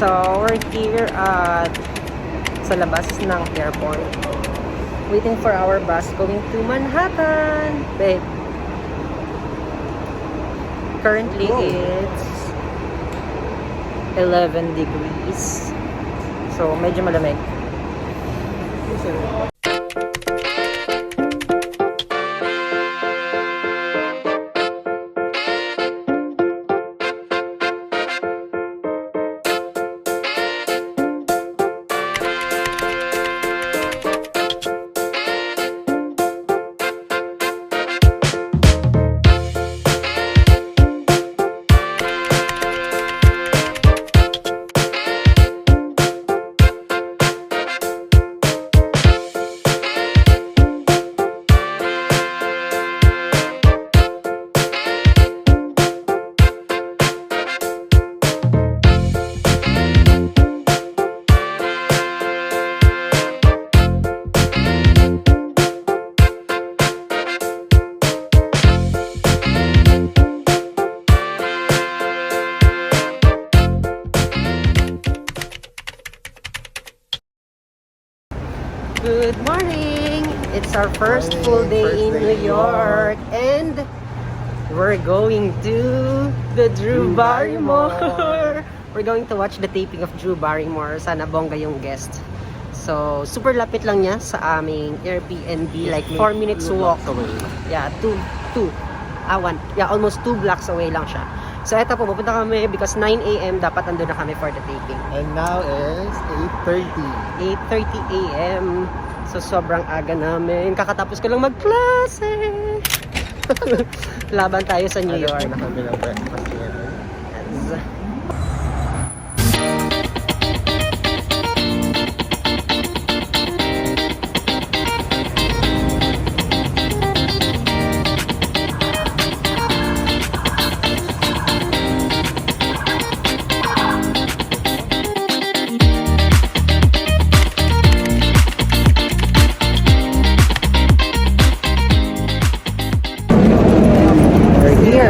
So, we're here at sa labas ng airport. Waiting for our bus going to Manhattan. Babe. Currently, it's 11 degrees. So, medyo malamig. Good morning! It's our first full day in New York and we're going to the Drew Barrymore! We're going to watch the taping of Drew Barrymore. Sana bongga yung guest. So, super lapit lang niya sa aming Airbnb. Like 4 minutes walk. Yeah, almost 2 blocks away lang siya. So, eto po, pupunta kami because 9 a.m. dapat andun na kami for the taping. And now is 8:30. 8:30 a.m. So, sobrang aga namin. Kakatapos ko lang magklase. Laban tayo sa New York. Na kami ng breakfast ngayon. Yes.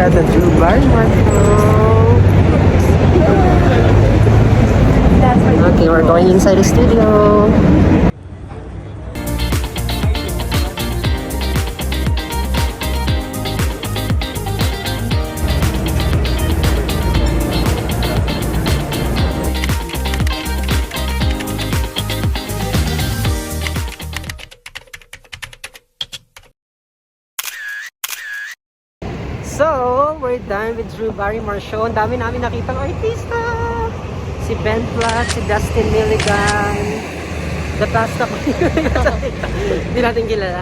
At the Drew Barrymore show. Okay, we're going inside the studio. So, we're done with Drew Barrymore show. Ang dami namin nakitang artista. Si Ben Platt, si Dustin Milligan. The past of hindi natin kilala.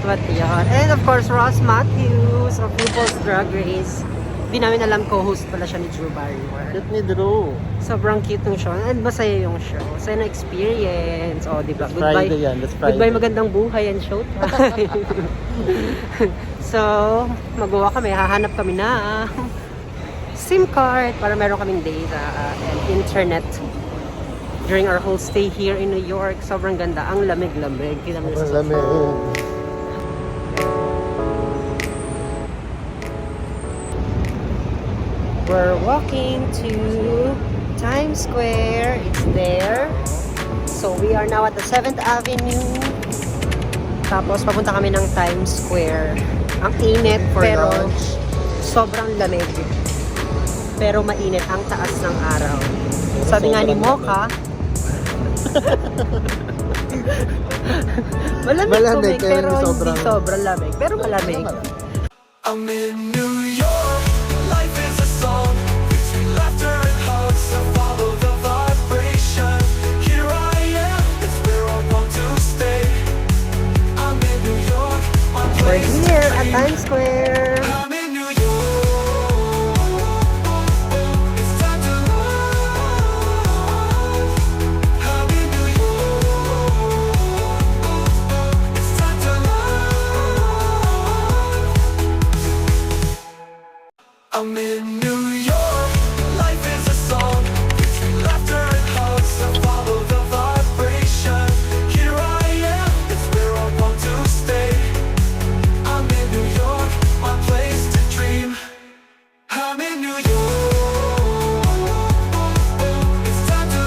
But yun. And of course, Ross Matthews of RuPaul's Drag Race. Hindi namin alam co-host pala siya ni Drew Barrymore. Let me Drew. Sobrang cute ng show. And masaya yung show. Masaya na experience. O, diba? Friday yan. That's Friday. Goodbye magandang buhay and showtime. So, magawa kami. Hahanap kami na SIM card para meron kaming data and internet during our whole stay here in New York. Sobrang ganda. Ang lamig-lamig. Kita mo sa Lamig. We're walking to Times Square. It's there. So, we are now at the 7th Avenue. Tapos, papunta kami ng Times Square. Ang init, pero sobrang lamig. Pero mainit ang taas ng araw. Sabi nga ni Mocha, malamig, pero hindi sobrang lamig. Pero malamig. I'm in New York, life is a song, between laughter and hugs, I follow the vibration. Here I am, it's where I want to stay. I'm in New York, my We're place here to at dream. Times Square. I'm in New York, it's time to love. I'm in New York, it's time to love. I'm in New York, life is a song, between laughter and hugs, I follow the vibration. Here I am, it's where I want to stay. I'm in New York, my place to dream. I'm in New York, it's time to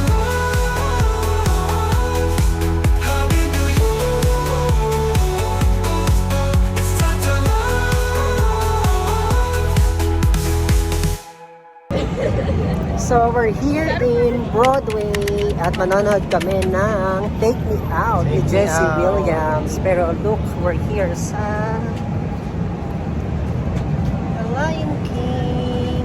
So we're here in Broadway at manonood kami ng Take Me Out ni Take Me Jesse Out. Williams. Pero look, we're here sa The Lion King.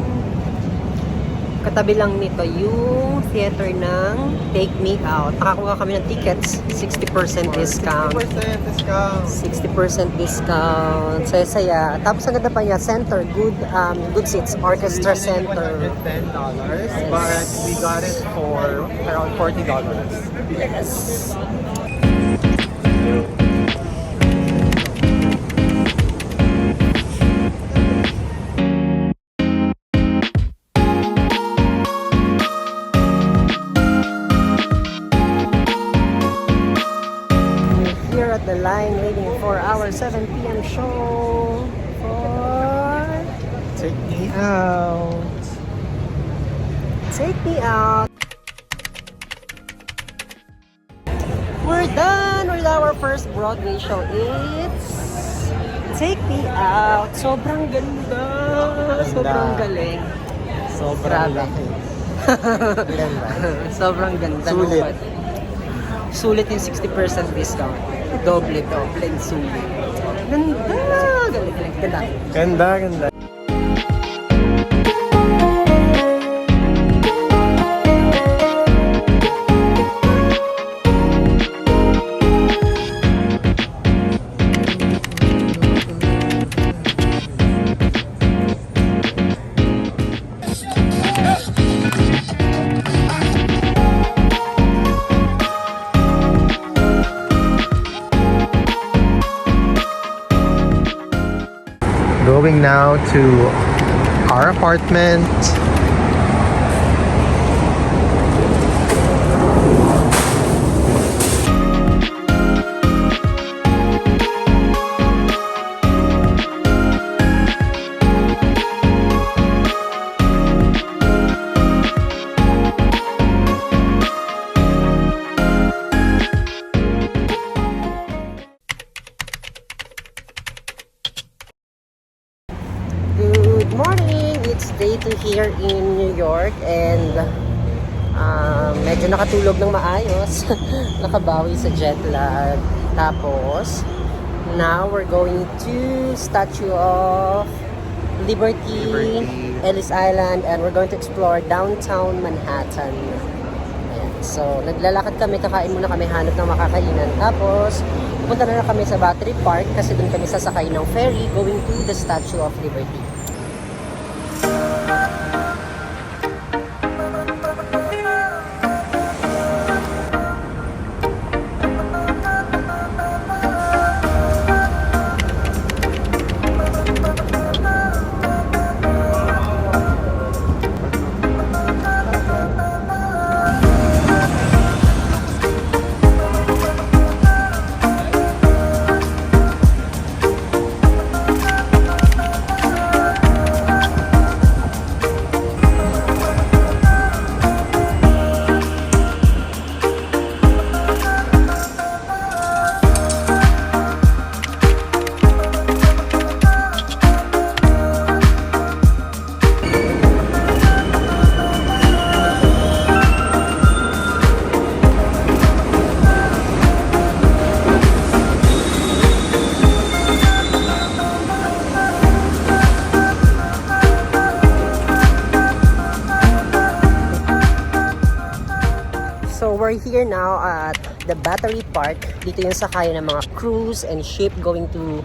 Katabi lang nito yung theater ng Take Me Out. Nakakuha kami ng tickets, 60% discount. 60% discount. 60% discount. Saya-saya. Tapos ang ganda pa niya, center, good seats, orchestra center. $110, but we got it for around $40. Yes. We're here at the line waiting for our 7 p.m. show for Take me out. Take Me Out. We're done with our first Broadway show. It's Take Me Out. Sobrang ganda. Sobrang galing. Sobrang Grabe. laki. Ganda. Sobrang ganda. Sulit. Naman. Sulit yung 60% discount. Doble yung sulit. Ganda. Galing. Ganda. Ganda, ganda. Going now to our apartment. Good morning! It's day 2 here in New York and medyo nakatulog ng maayos. Nakabawi sa jet lag. Tapos, now we're going to Statue of Liberty, Ellis Island, and we're going to explore downtown Manhattan. Ayan. So, naglalakad kami, kakain muna kami, hanap ng makakainan. Tapos, pupunta na kami sa Battery Park kasi doon kami sasakay ng ferry going to the Statue of Liberty. So we're here now at the Battery Park. Dito yung sakay ng mga cruise and ship going to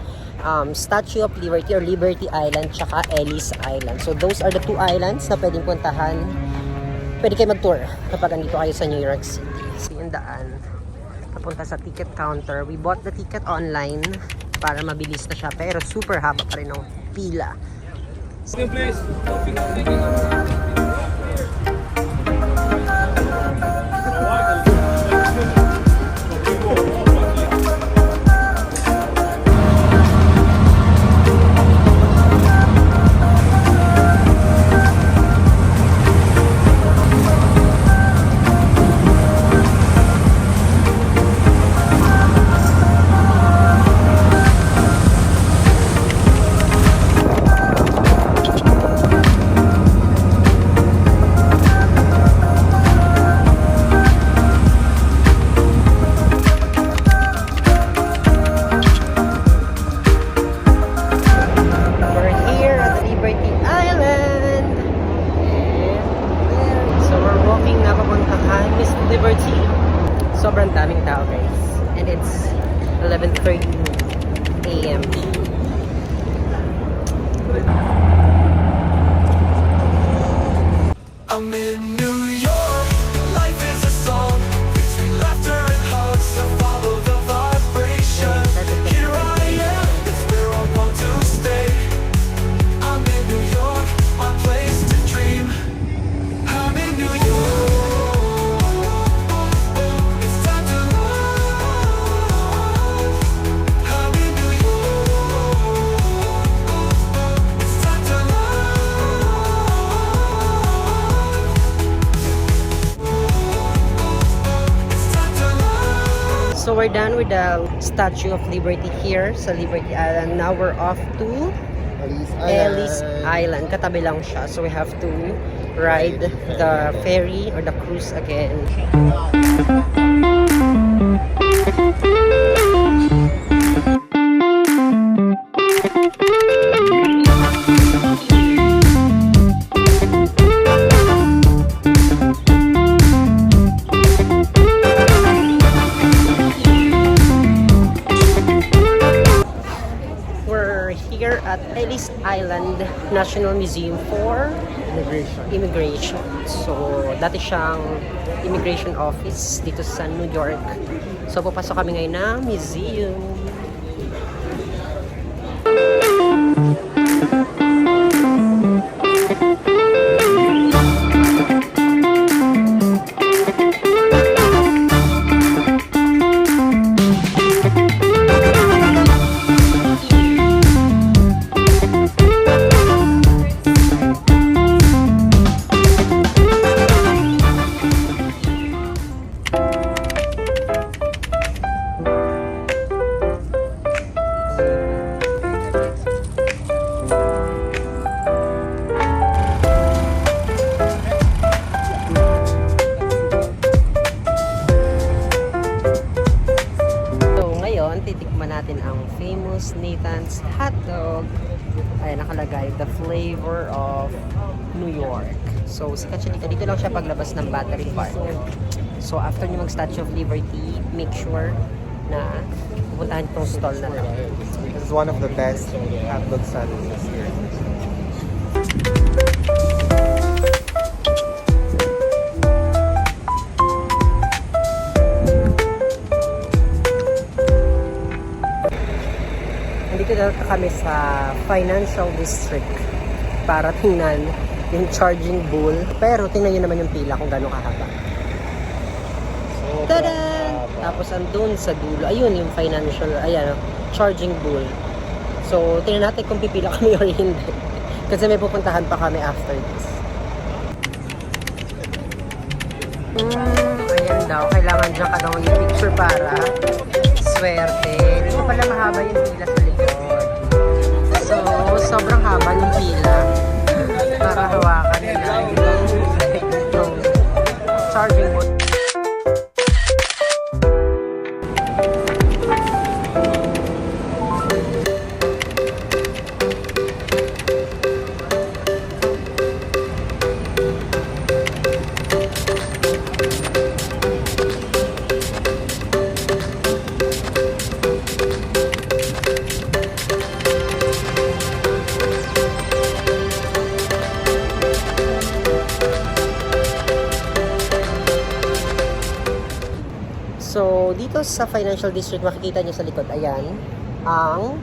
Statue of Liberty or Liberty Island tsaka Ellis Island. So those are the two islands na pwedeng puntahan. Pwede kayo mag-tour kapag andito kayo sa New York City. So yung daan, papunta sa ticket counter. We bought the ticket online para mabilis na siya. Pero super haba pa rin ng pila. 11:30 a.m. I'm in New York, life is a song, between laughter and hugs, I follow the vibration. Here I am, it's where I want to stay. I'm in New York, my place to dream. I'm in New York, it's time to love. I'm in New York, it's time to love. It's time to love. So we're done with the Statue of Liberty here sa Liberty Island. Now we're off to Ellis Island. Katabi lang siya. So we have to ride the ferry or the cruise again. We're here at Ellis Island National Museum for Immigration. So, dati siyang immigration office dito sa New York. So, papasok kami ngayon na museum. Titikman natin ang famous Nathan's hotdog. Ay, nakalagay, the flavor of New York. So, sikat siya dito. Dito lang siya paglabas ng Battery Park. So, after nyo mag-Statue of Liberty, make sure na pupuntahan itong stall na lang. This is one of the best hotdog sandwiches here. Nandito na kami sa Financial District para tingnan yung charging bull. Pero tingnan nyo naman yung pila kung gano'ng kahaba. Tada! Tapos andun sa dulo, ayun yung financial, ayan, charging bull. So, tingnan natin kung pipila kami or hindi. Kasi may pupuntahan pa kami after this. Ayan daw, kailangan dyan ka daw yung picture para swerte. Dito pala mahaba yung pila sa likod. So, sobrang haba yung pila para hawakan nila yung charging board. So, dito sa Financial District, makikita nyo sa likod, ayan, ang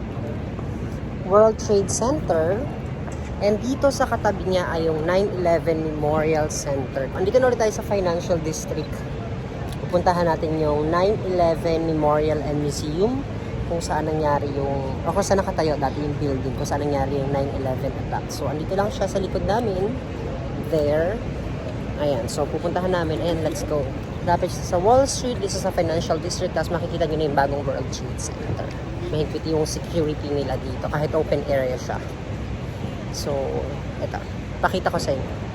World Trade Center. And dito sa katabi niya ay yung 9/11 Memorial Center. Andito na ulit tayo sa Financial District. Pupuntahan natin yung 9/11 Memorial and Museum, kung saan nangyari yung, o kung saan nakatayo dati yung building, kung saan nangyari yung 9/11 attack. So, andito lang siya sa likod namin. There. Ayan, so pupuntahan namin. Ayan, let's go. Dapat siya sa Wall Street, dito sa Financial District, tapos makikita nyo na yung bagong World Trade Center. Mahigpit yung security nila dito, kahit open area siya. So, eto. Pakita ko sa inyo.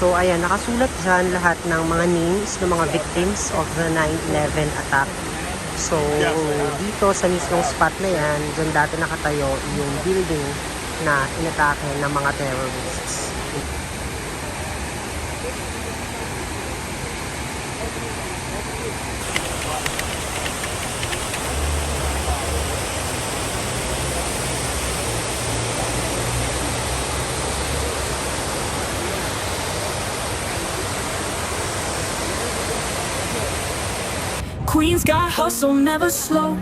So, ayan, nakasulat dyan lahat ng mga names ng mga victims of the 9/11 attack. So, dito sa mismong spot na yan, dyan dati nakatayo yung building na inatake ng mga terrorists. Queens got hustle, never slow.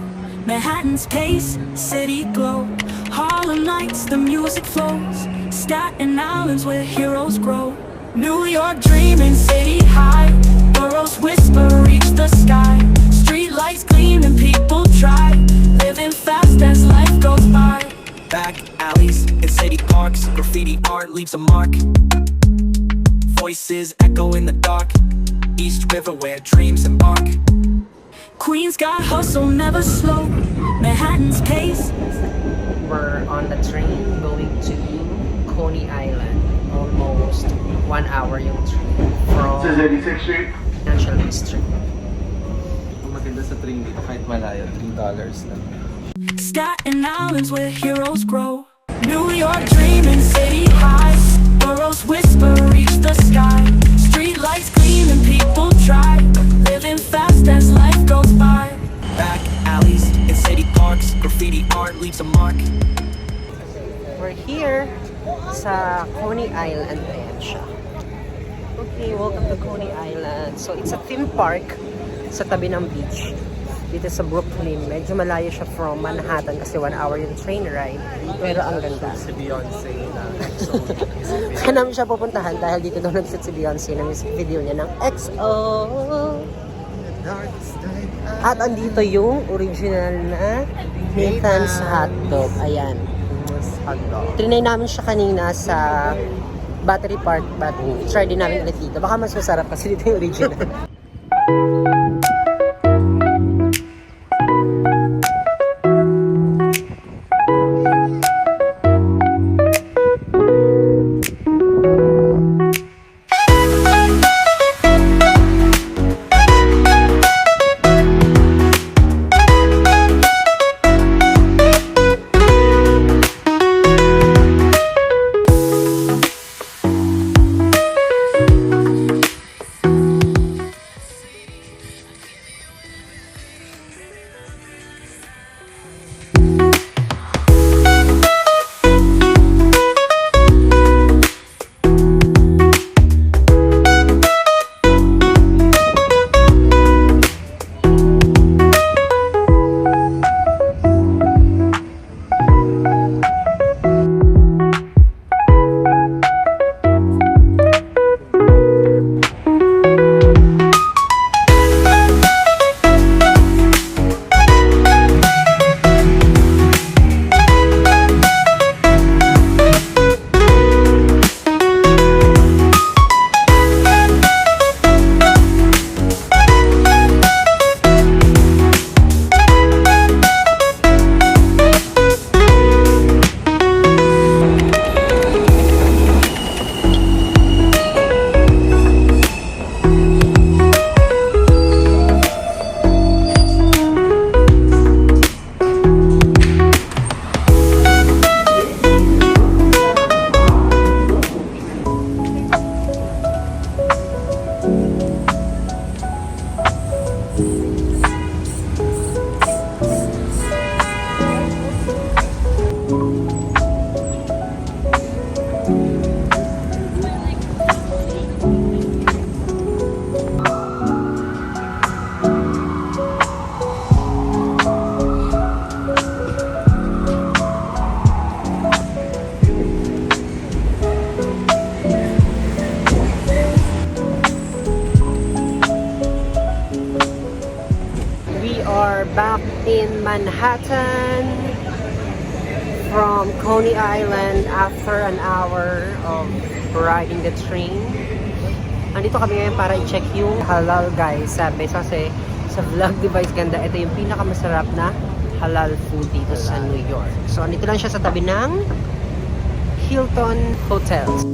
Manhattan's pace, city glow. Harlem nights, the music flows. Staten Island's where heroes grow. New York dreaming, city high. Boroughs whisper, reach the sky. Street lights gleam and people try. Living fast as life goes by. Back alleys and city parks, graffiti art leaves a mark. Voices echo in the dark. East River where dreams embark. Queens got hustle, never slow. Manhattan's pace. We're on the train going to Coney Island. Almost 1 hour yung train from 86th Street. Financial District. Ang maganda sa train dito, kahit malayo, $3 lang. Staten Island's where heroes grow. New York dreaming, city high. Boroughs whisper, reach the sky. Street lights gleam and people try. Living fast as life goes by. Back alleys and city parks, graffiti art leaves a mark. We're here sa Coney Island. Ayan siya. Okay, welcome to Coney Island. So, it's a theme park sa tabi ng beach. Dito sa Brooklyn. Medyo malayo siya from Manhattan kasi 1 hour yung train ride. Pero ang ganda. Si Beyonce na so Kaya namin siya pupuntahan dahil dito daw nag-sit si Beyonce na music video niya ng XO. At andito yung original na Nathan's Hotdog. Ayan. Trinay namin siya kanina sa Battery Park, but try din namin ulit dito. Baka mas masarap kasi dito yung original. Back in Manhattan from Coney Island after an hour of riding the train. Andito kami ngayon para i-check yung halal, guys. Sabi kasi sa vlog device ganda, ito yung pinakamasarap na halal food dito sa New York. So andito lang siya sa tabi ng Hilton Hotels.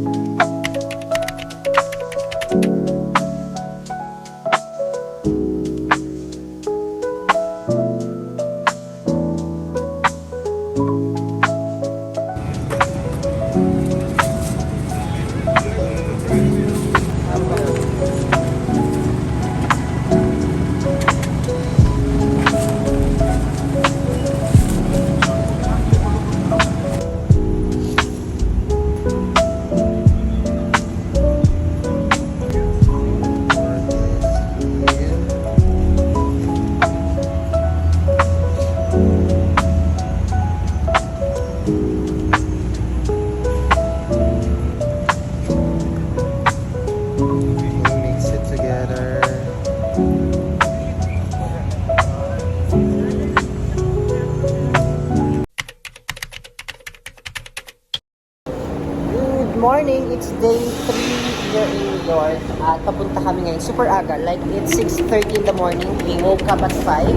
morning! It's day 3 here in New York. At papunta kami ngayon super aga. Like, it's 6:30 in the morning. We woke up at 5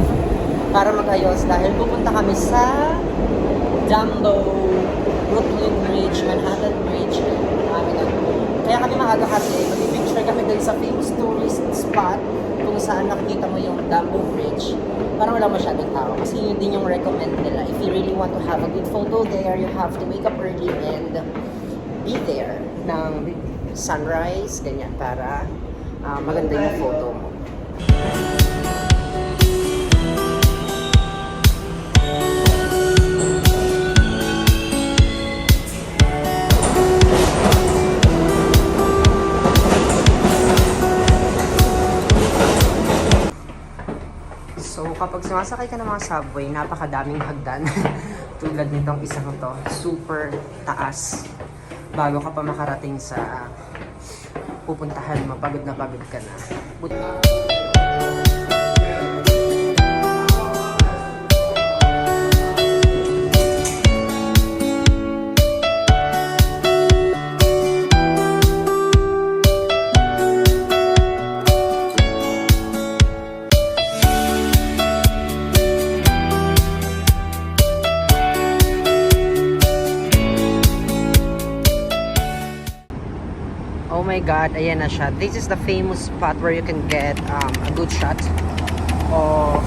para mag-ayos dahil pupunta kami sa Dumbo, Brooklyn Bridge, Manhattan Bridge. Kaya kami maaga kasi mag-picture kami dun sa famous tourist spot kung saan nakikita mo yung Dumbo Bridge. Parang wala masyadong tao kasi yun din yung recommend nila. If you really want to have a good photo there, you have to wake up early and be there ng sunrise, ganyan, para maganda yung photo mo. So, kapag sumasakay ka ng mga subway, napakadaming hagdan. Tulad nitong isang to, super taas. Bago ka pa makarating sa pupuntahan mo, pagod na pagod ka na. Oh my God, ayan na siya. This is the famous spot where you can get a good shot of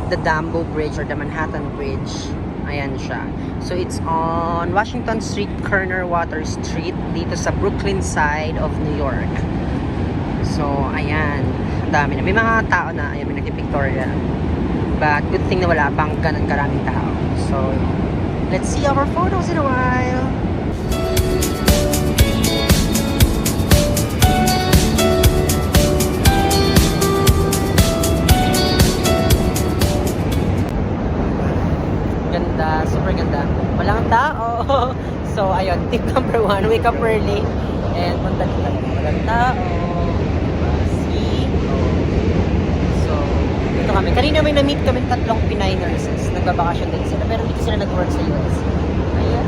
the Dumbo Bridge or the Manhattan Bridge. Ayan siya. So it's on Washington Street, Kerner Water Street, dito sa Brooklyn side of New York. So ayan, ang dami na. May mga tao na, ayan, may nagpipictorial. But good thing na wala pang ganun karaming tao. So let's see our photos in a while. Ganda, super ganda. Walang tao. So, ayun, tip number 1, wake up early and punta dito. Walang tao. See? So, dito kami. Kanina may na-meet kami 3 Pinay nurses. Nagbabakasyon din sila. Pero dito sila nag-work sa US. Ayan.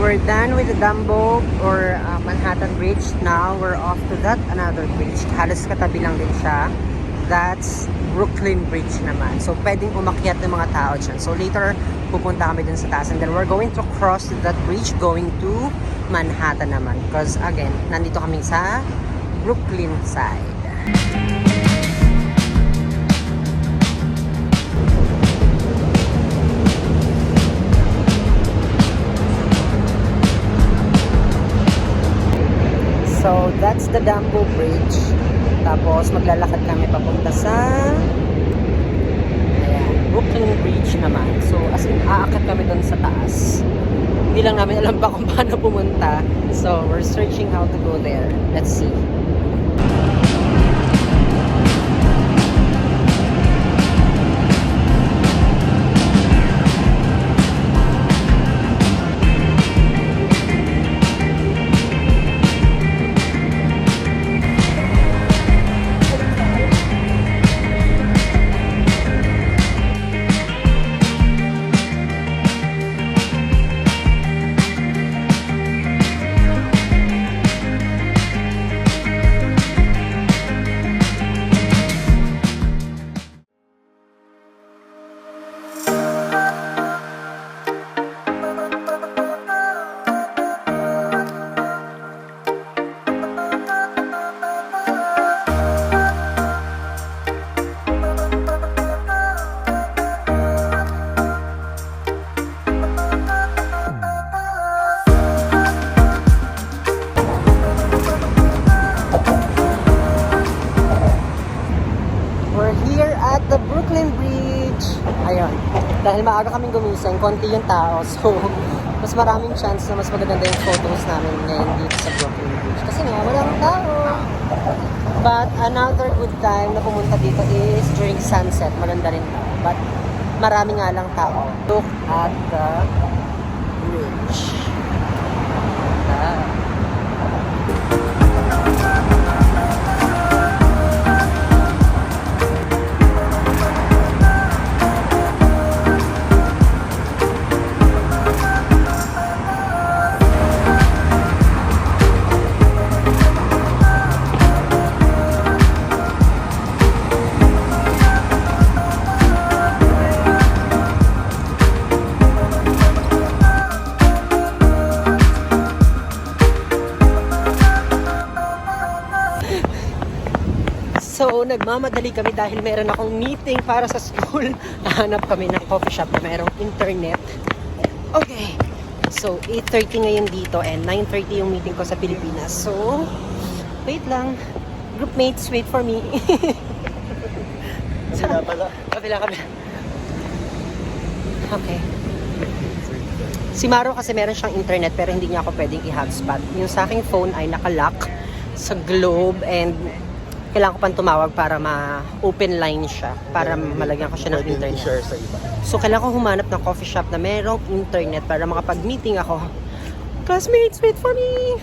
We're done with the Dumbo or Manhattan Bridge. Now we're off to that another bridge. Halos katabi lang din siya. That's Brooklyn Bridge naman. So pwedeng umakyat ng mga tao dyan. So later pupunta kami dun sa taas and then we're going to cross that bridge going to Manhattan naman. Because again, nandito kami sa Brooklyn side. So, that's the Dumbo Bridge. Tapos, maglalakad kami papunta sa ayan, Brooklyn Bridge naman. So, as in, aakyat kami doon sa taas. Hindi lang namin alam pa kung paano pumunta. So, we're searching how to go there. Let's see. Dahil maaga kaming gumising, konti yung tao. So, mas maraming chance na mas magaganda yung photos namin ngayon dito sa Brooklyn Bridge. Kasi nga, walang tao. But another good time na pumunta dito is during sunset. Maganda rin. But marami nga lang tao. Look at the bridge. So, nagmamadali kami dahil meron akong meeting para sa school. Hanap kami ng coffee shop na merong internet. Okay. So, 8:30 ngayon dito and 9:30 yung meeting ko sa Pilipinas. So, wait lang. Groupmates, wait for me. Sila pala. Kapila. Okay. Si Maro kasi meron siyang internet pero hindi niya ako pwedeng i-hotspot. Yung sa aking phone ay nakalock sa Globe and kailangan ko pang tumawag para ma-open line siya para malagyan ko siya ng Pwede internet. i-share sa iba. So, kailangan ko humanap ng coffee shop na merong internet para makapag-meeting ako. Classmates, wait for me!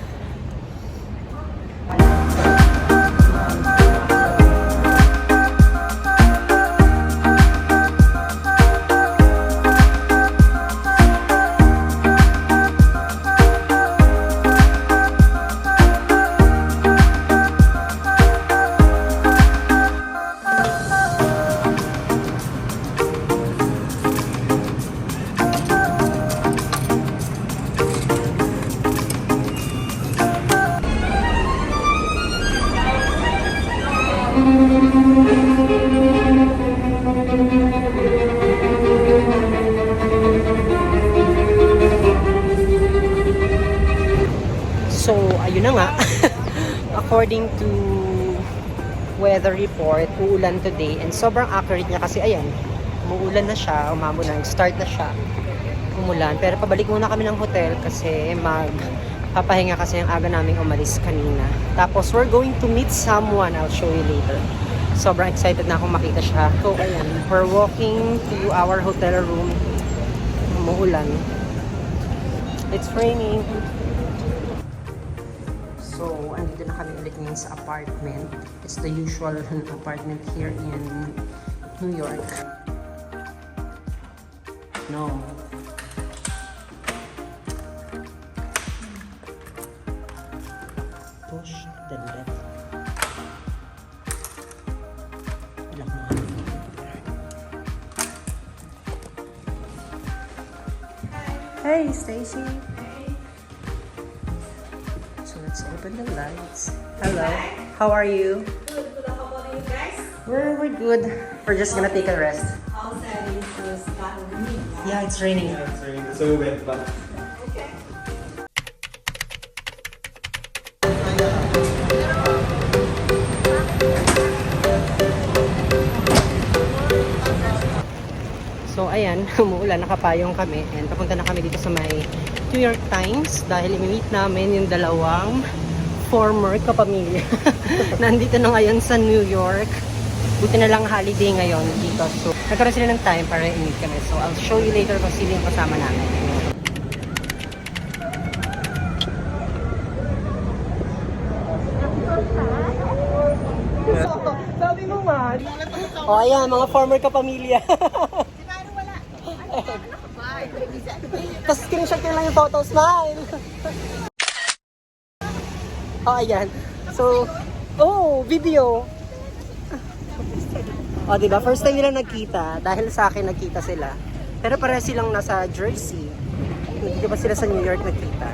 So, ayun na nga. According to weather report, uulan today and sobrang accurate niya kasi ayan, umuulan na siya, umamo na, start na siya. Umulan. Pero pabalik muna kami ng hotel kasi papahinga kasi ang aga naming umalis kanina. Tapos we're going to meet someone, I'll show you later. Sobrang excited na akong makita siya. So, ayan, we're walking to our hotel room. Umuulan. It's raining. So, andito na kami ulit ngayon sa apartment. It's the usual apartment here in New York. No. Push the left. Lock mo. Hey, Stacy. Let's open the lights. Hello. How are you? Good. How about you guys? We're good. We're just gonna take a rest. Outside is starting to rain. Yeah, it's raining. So we went back. Okay. So ayan, umuulan, nakapayong kami and papunta na kami dito sa may New York Times dahil i-meet namin yung dalawang former kapamilya. Nandito na ngayon sa New York. Buti na lang holiday ngayon dito. So nagkaroon sila ng time para i-meet kami. So I'll show you later kung sino yung kasama namin. Sabi mo man. O ayan, mga former kapamilya. Tapos screenshot ko lang yung photo, smile! Oh, ayan. So, video! O, diba? First time nila nagkita. Dahil sa akin nagkita sila. Pero pareha silang nasa Jersey. Hindi ba sila sa New York nagkita?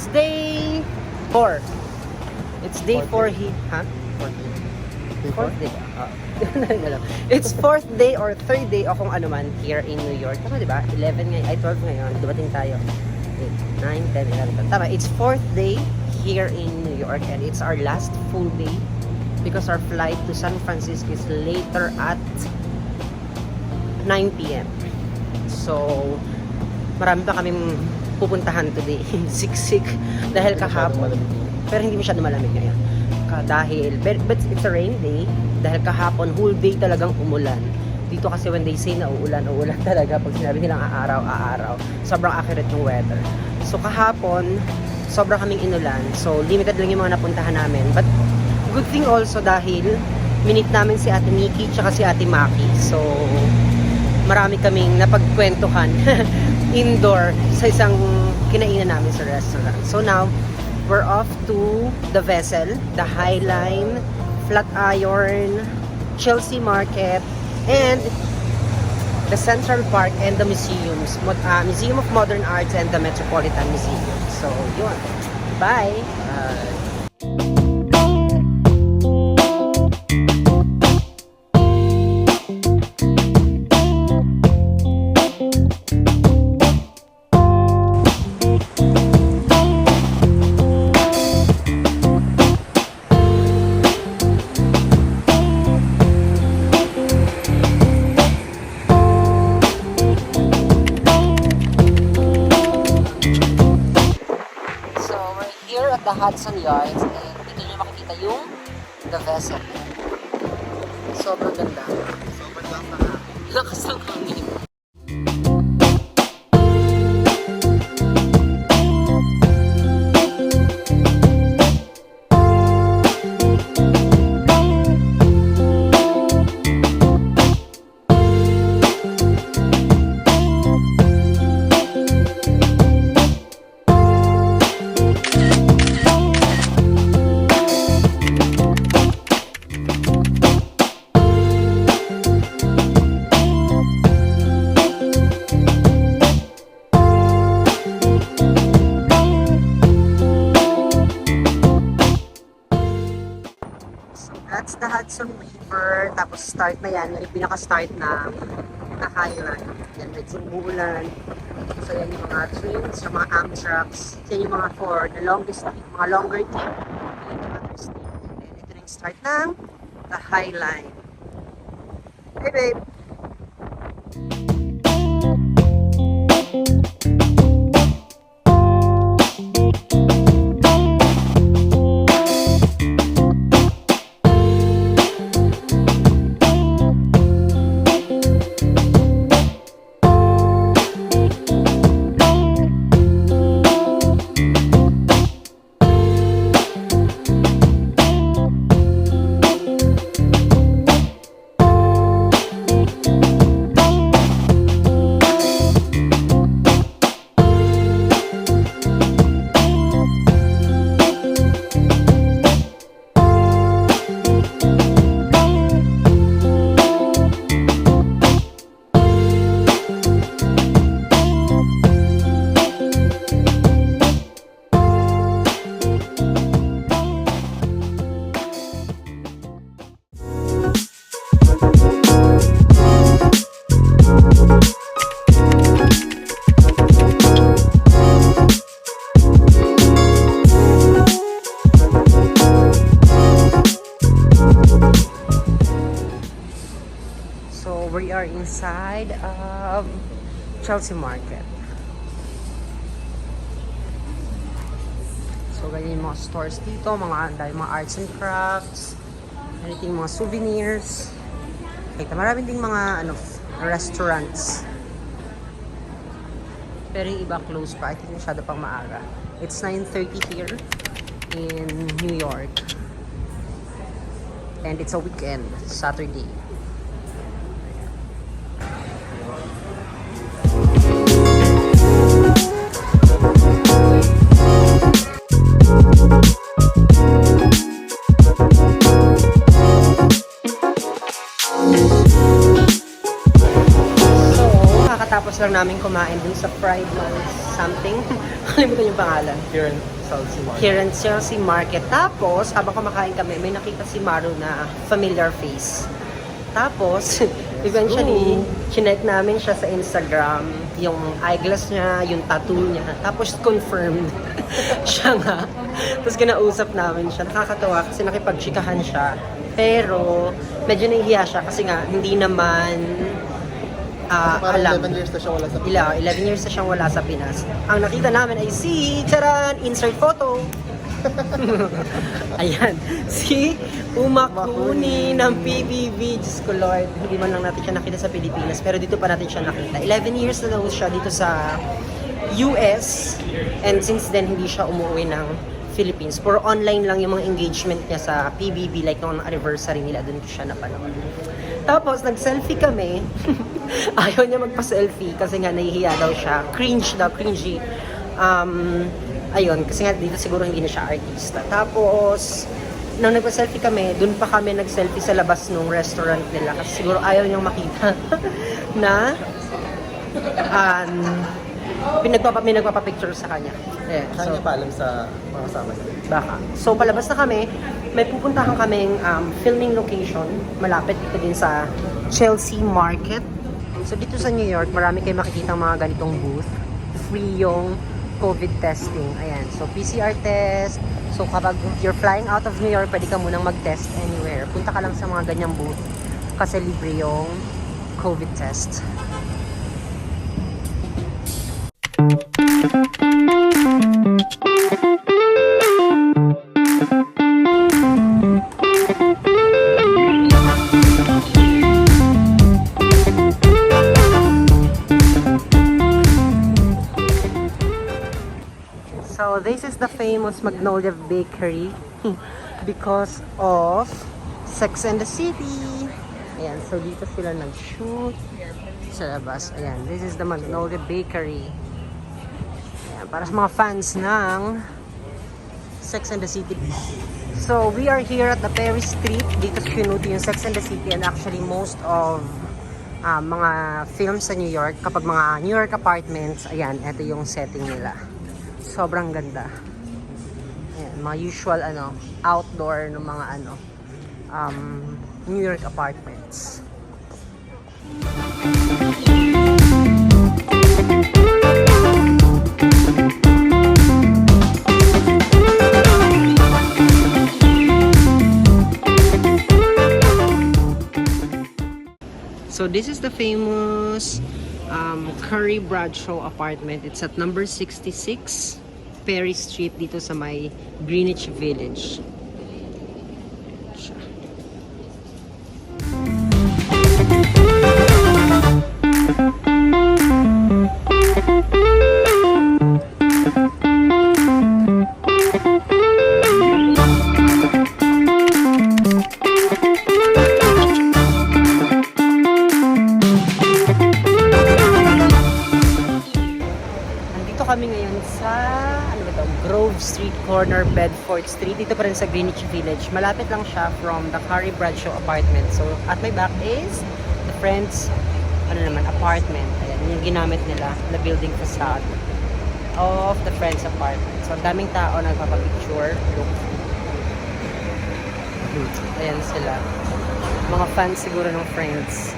It's day 4. It's day 4 huh? Fourth day ba? It's 4th day or 3rd day o kung ano man here in New York. Tama diba? 11 ngayon, ay 12 ngayon. Dumating tayo. 8, 9, 10, 11. Tama, it's 4th day here in New York and it's our last full day because our flight to San Francisco is later at 9 p.m. So, marami pa kaming pupuntahan today. Siksik dahil kahapon. Pero hindi masyado malamig ngayon. Dahil, but it's a rainy day. Dahil kahapon, whole day talagang umulan. Dito kasi when they say na uulan talaga. Pag sinabi nilang aaraw. Sobrang accurate ng weather. So kahapon, sobrang kaming inulan. So limited lang yung mga napuntahan namin. But good thing also dahil minute namin si Ate Nikki tsaka si Ate Maki. So marami kaming napagkwentuhan indoor sa isang kinainan namin sa restaurant. So now, we're off to the vessel, the Highline, Flatiron, Chelsea Market, and the Central Park and the museums, Museum of Modern Arts and the Metropolitan Museum. So, yun. Bye! The Hudson Yards and dito nyo makikita yung the vessel. Sobrang ganda. Sobrang ganda. Lakas ng hangin. That's the Hudson River. Tapos start na yan. Yung pinaka-start na the Highline. Yan, medyo umuulan. So yan yung mga trains, yung mga Amtraks. Yan yung mga for the longest, mga longer trip. And yung other state. And then ito na yung start ng the Highline. Hey babe! We are inside of Chelsea Market. So, ganyan yung mga stores dito, dahil mga arts and crafts, anything, mga souvenirs. Maraming ding mga restaurants. Pero yung iba close pa. I think masyado pang maaga. It's 9:30 here in New York. And it's a weekend, Saturday. Tapos lang namin kumain dun sa fried man something. Kalimutan yung pangalan. Here Chelsea Market. Here in Chelsea Market. Tapos, habang kumakain kami, may nakita si Maru na familiar face. Tapos, eventually, chinek namin siya sa Instagram, yung eyeglass niya, yung tattoo niya. Tapos, confirmed siya nga. Tapos, kinausap namin siya. Nakakatawa kasi nakipagchikahan siya. Pero, medyo nahihiya siya kasi nga, hindi naman Parang alam. 11 years na siya wala sa Pinas. 11 years na siyang wala sa Pinas. Ang nakita namin ay si, charan, insert photo. Ayan, si Uma Kuni ng PBB. Diyos ko Lord, hindi man lang natin siya nakita sa Pilipinas, pero dito pa natin siya nakita. 11 years na daw siya dito sa US, and since then hindi siya umuwi ng Philippines. Puro online lang yung mga engagement niya sa PBB, like nung anniversary nila, doon ko siya napanood. Tapos, nag-selfie kami. Ayaw niya magpa-selfie kasi nga nahihiya daw siya. Cringy. Ayun, kasi nga dito siguro hindi na siya artista. Tapos, nung nagpa-selfie kami, dun pa kami nag-selfie sa labas ng restaurant nila kasi siguro ayaw niyang makita na may nagpapapicture sa kanya. Yeah, Kanya pa alam sa mga kasama niya. baka. So, palabas na kami. May pupuntahan kaming filming location. Malapit dito din sa Chelsea Market. So, dito sa New York, marami kayo makikita mga ganitong booth. Free yung COVID testing. Ayan. So, PCR test. So, kapag you're flying out of New York, pwede ka munang mag-test anywhere. Punta ka lang sa mga ganyang booth kasi libre yung COVID test. So this is the famous Magnolia Bakery because of Sex and the City. Ayan, so dito sila nag-shoot sa labas. Ayan, this is the Magnolia Bakery. Ayan, para sa mga fans ng Sex and the City. So we are here at the Perry Street. Dito sinuti yung Sex and the City, and actually most of mga films sa New York, kapag mga New York apartments, ayan, ito yung setting nila. Sobrang ganda. Ayan, mga usual outdoor ng mga New York apartments. So this is the famous Curry Bradshaw apartment. It's at number 66 Perry Street dito sa may Greenwich Village. Kami ngayon sa Grove Street corner, Bedford Street, dito pa rin sa Greenwich Village. Malapit lang siya from the Curry Bradshaw apartment. So at my back is the Friends apartment. Ayan, yung ginamit nila na building facade of the Friends apartment. So daming tao nagpapapicture. Look. Ayan sila, mga fans siguro ng Friends.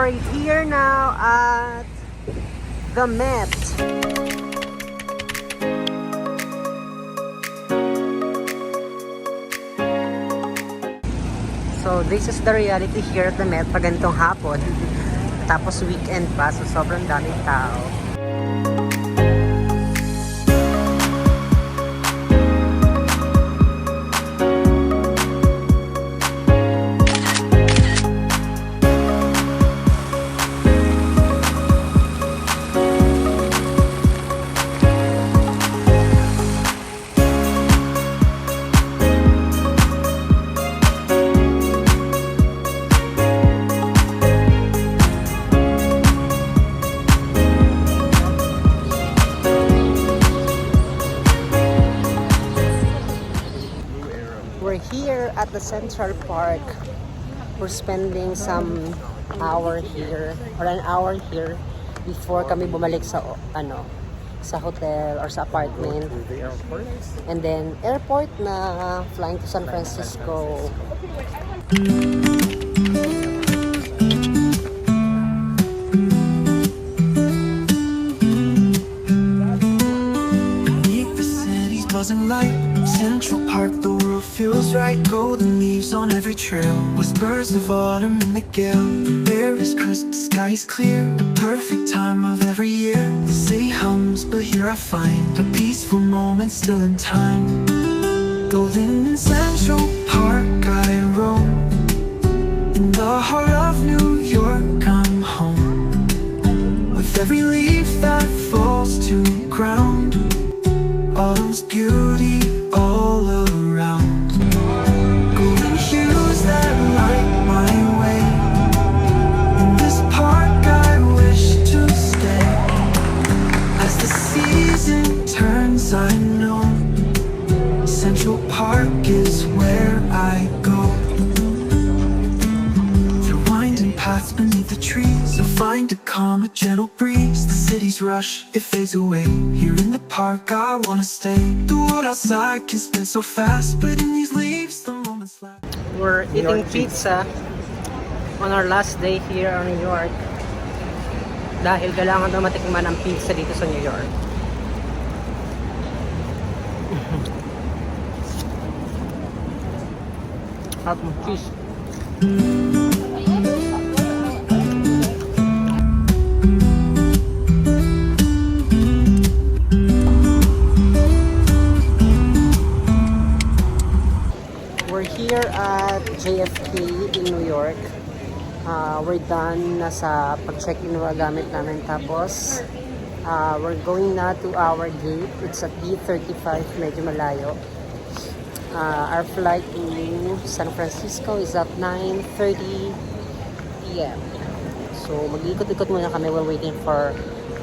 we're here now at the Met. So this is the reality here at the Met pag ganitong hapon. Tapos weekend pa, so sobrang daming tao. We're here at the Central Park. We're spending some hour here or an hour here before kami bumalik sa sa hotel or sa apartment. And then airport na, flying to San Francisco. Keep the city's buzzing light. Central Park, the world feels right. Golden leaves on every trail, whispers of autumn in the gale. The air is crisp, the sky is clear, the perfect time of every year. The city hums, but here I find a peaceful moment still in time. Golden in Central Park, I roam. In the heart of New York, I'm home. With every leaf that falls to the ground, autumn's beauty all around. Golden hues that light my way. In this park I wish to stay. As the season turns, I know Central Park is where I go. Through winding paths beneath the trees, I'll find a calm, a gentle breeze. The city's rush, it fades away. Here in the park I wanna stay. The world outside can spin so fast, but in these leaves the moments last. We're eating pizza on our last day here in New York. Dahil kailangan daw matikman ang pizza dito sa New York. At cheese. We're here at JFK in New York. We're done na sa pag-check-in ng mga gamit namin. Tapos, we're going na to our gate. It's at D35, medyo malayo. Our flight to San Francisco is at 9:30 p.m. So, mag-ikot-ikot muna kami while waiting for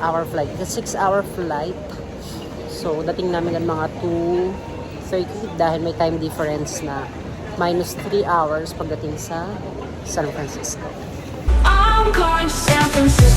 our flight. It's a 6-hour flight. So, dating namin ang mga 2:30 dahil may time difference na minus 3 hours pagdating sa San Francisco. I'm going to San Francisco.